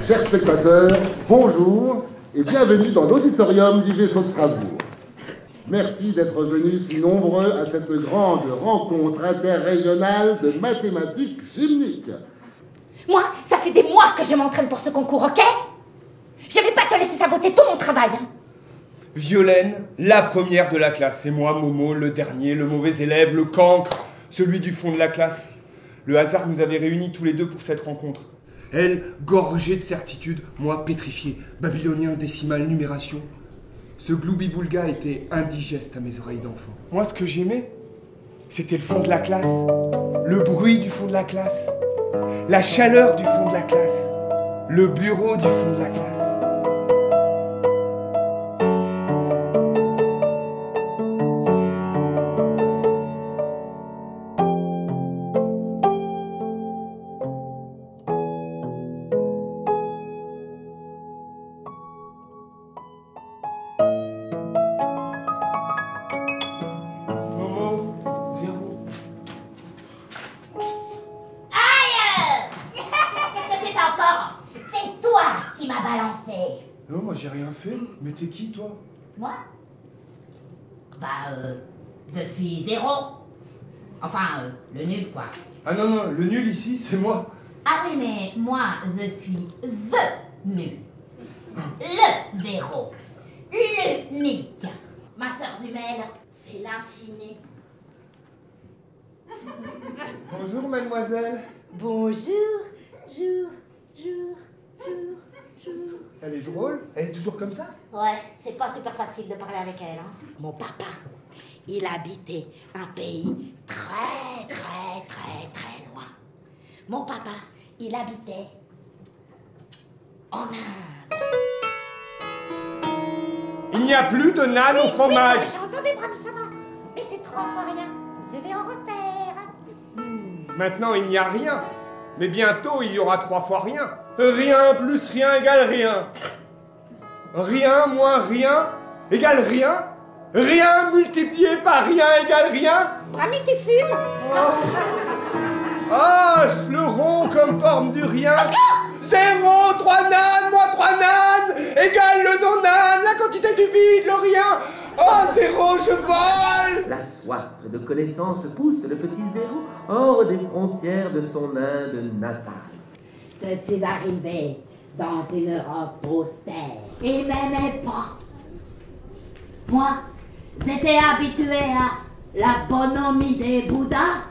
Chers spectateurs, bonjour et bienvenue dans l'auditorium du vaisseau de Strasbourg. Merci d'être venus si nombreux à cette grande rencontre interrégionale de mathématiques gymniques. Moi, ça fait des mois que je m'entraîne pour ce concours, ok? Je vais pas te laisser saboter tout mon travail. Violaine, la première de la classe, et moi, Momo, le dernier, le mauvais élève, le cancre, celui du fond de la classe. Le hasard nous avait réunis tous les deux pour cette rencontre. Elle, gorgée de certitude, moi, pétrifié, babylonien, décimal, numération. Ce gloubi-boulga était indigeste à mes oreilles d'enfant. Moi, ce que j'aimais, c'était le fond de la classe, le bruit du fond de la classe, la chaleur du fond de la classe, le bureau du fond de la classe. Non, moi j'ai rien fait. Mais t'es qui, toi? Moi? Je suis zéro. Enfin, le nul, quoi. Ah non, non, le nul ici, c'est moi. Ah oui, mais moi, je suis THE nul. Le zéro. L'unique. Ma sœur jumelle, c'est l'infini. Bonjour, mademoiselle. Bonjour, jour. Elle est drôle? Elle est toujours comme ça? Ouais, c'est pas super facile de parler avec elle, hein. Mon papa, il habitait un pays très loin. Mon papa, il habitait en Inde. Il n'y a plus de nan au fromage. Oui, j'ai entendu, Brami, ça va. Mais c'est trop rien. Je vais en refaire. Maintenant, il n'y a rien. Mais bientôt, il y aura 3 fois rien. Rien plus rien égale rien. Rien moins rien égale rien. Rien multiplié par rien égale rien. Brami, tu fumes? Ah, le rond comme forme du rien. 0, 3 nan, moins 3 nan, égale le non-nan, la quantité du vide, le rien. Oh, 0, je vole. La soif de connaissance pousse le petit zéro hors des frontières de son Inde natale. Je suis arrivé dans une Europe austère et m'aimait pas. Moi, j'étais habitué à la bonhomie des Bouddhas.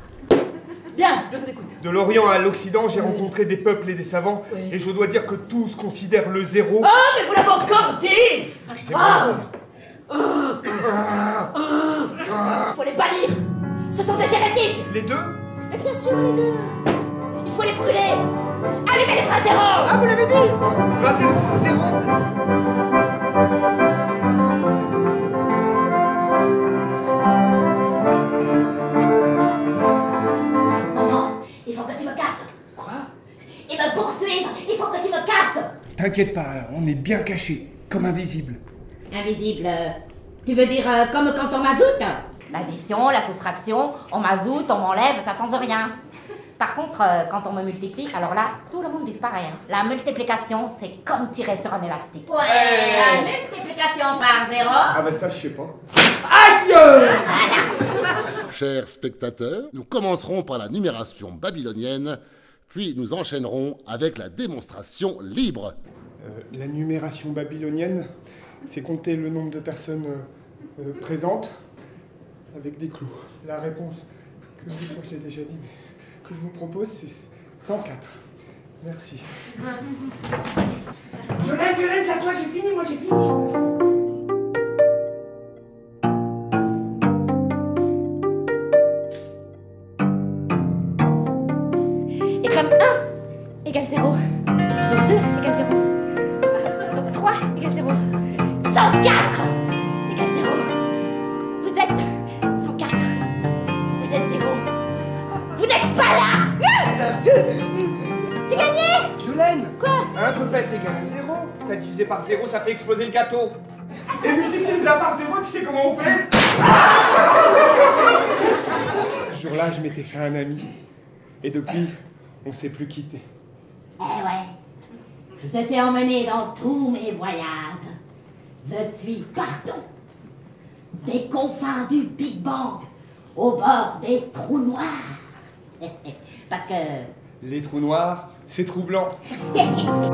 Bien, je vous écoute. De l'Orient à l'Occident, j'ai rencontré des peuples et des savants, et je dois dire que tous considèrent le zéro... Oh, mais vous l'avez encore dit! Excusez-moi, faut les bannir! Ce sont des hérétiques! Les deux? Mais bien sûr, les deux! Il faut les brûler! Allumez les bras zéro! Ah, vous l'avez dit! Bras zéro, zéro! Il faut que tu me casses! Quoi? Ils me poursuivent! Il faut que tu me casses! T'inquiète pas, là, on est bien cachés, comme invisibles. Invisible, tu veux dire comme quand on m'azoute? L'addition, la soustraction, on m'azoute, on m'enlève, ça change rien. Par contre, quand on me multiplie, alors là, tout le monde disparaît. Hein. La multiplication, c'est comme tirer sur un élastique. Ouais, la multiplication par 0. Ah bah ça, je sais pas. Aïe! Voilà. Chers spectateurs, nous commencerons par la numération babylonienne, puis nous enchaînerons avec la démonstration libre. La numération babylonienne, c'est compter le nombre de personnes présentes avec des clous. La réponse, que je crois que je l'ai déjà dit, mais que je vous propose, c'est 104. Merci. Violaine, c'est à toi, j'ai fini, moi j'ai fini. Et comme 1 égale 0, donc 2 égale 0, donc 3 égale 0, 104 égale 0. Vous êtes 104. Vous êtes 0. Vous n'êtes pas là. J'ai gagné. Violaine! Quoi? Un peu égale à 0. T'as divisé par 0, ça fait exploser le gâteau. Et multiplier ça par 0, tu sais comment on fait? Ce jour-là, je m'étais fait un ami. Et depuis, on s'est plus quitté. Eh ouais. Je t'ai emmené dans tous mes voyages. Je suis partout. Des confins du Big Bang, au bord des trous noirs. Parce que... Les trous noirs, c'est troublant. Démonstration.